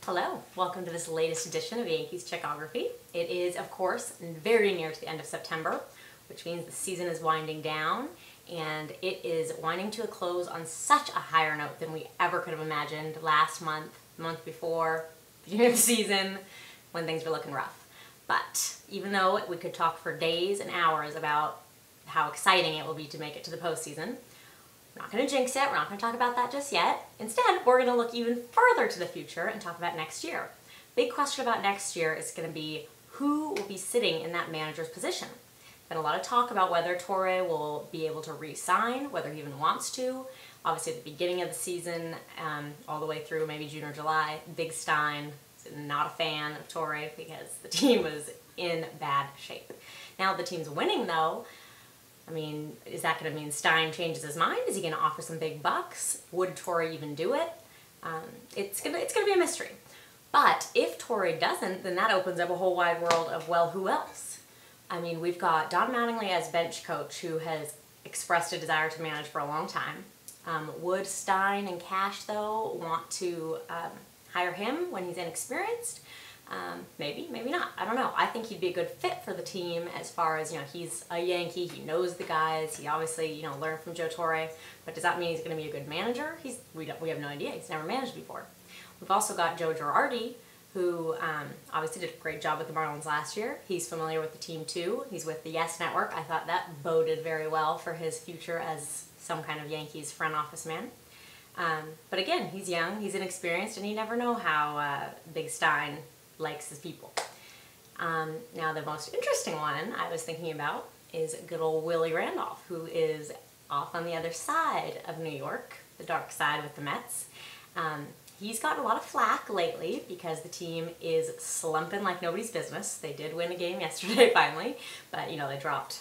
Hello, welcome to this latest edition of Yankeeschickography. It is, of course, very near to the end of September, which means the season is winding down, and it is winding to a close on such a higher note than we ever could have imagined last month, the month before, beginning of the season, when things were looking rough. But even though we could talk for days and hours about how exciting it will be to make it to the postseason, we're not going to jinx it, we're not going to talk about that just yet. Instead, we're going to look even further to the future and talk about next year. Big question about next year is going to be who will be sitting in that manager's position. Been a lot of talk about whether Torre will be able to re-sign, whether he even wants to. Obviously at the beginning of the season, all the way through maybe June or July, Big Stein is not a fan of Torre because the team was in bad shape. Now the team's winning though. I mean, is that going to mean Stein changes his mind? Is he going to offer some big bucks? Would Torre even do it? It's gonna be a mystery. But if Torre doesn't, then that opens up a whole wide world of, well, who else? I mean, we've got Don Mattingly as bench coach who has expressed a desire to manage for a long time. Would Stein and Cash, though, want to hire him when he's inexperienced? Maybe, maybe not. I don't know. I think he'd be a good fit for the team as far as, he's a Yankee, he knows the guys, he obviously, learned from Joe Torre, but does that mean he's going to be a good manager? We have no idea. He's never managed before. We've also got Joe Girardi, who obviously did a great job with the Marlins last year. He's familiar with the team too. He's with the Yes Network. I thought that boded very well for his future as some kind of Yankees front office man. But again, he's young, he's inexperienced, and you never know how Big Stein likes his people. Now the most interesting one I was thinking about is good old Willie Randolph, who is off on the other side of New York, the dark side with the Mets. He's gotten a lot of flack lately because the team is slumping like nobody's business. They did win a game yesterday finally, but they dropped,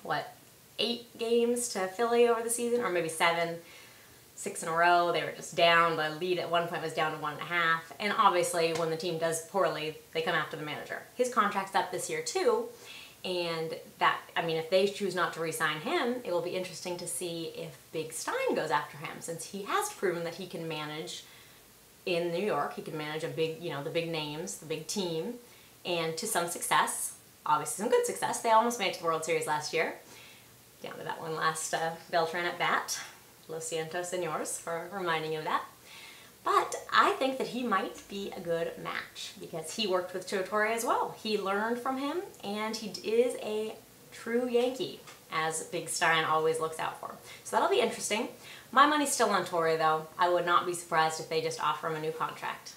what, 8 games to Philly over the season, or maybe 7. 6 in a row. They were just down. The lead at one point was down to 1.5. And obviously when the team does poorly, they come after the manager. His contract's up this year too. And if they choose not to re-sign him, it will be interesting to see if Big Stein goes after him, since he has proven that he can manage in New York. He can manage a big, the big names, the big team, and to some success, obviously some good success. They almost made it to the World Series last year. Down to that one last Beltran at bat. Lo siento, senors, for reminding you of that. But I think that he might be a good match because he worked with Joe Torre as well. He learned from him, and he is a true Yankee, as Big Stein always looks out for. So that'll be interesting. My money's still on Torre, though. I would not be surprised if they just offer him a new contract.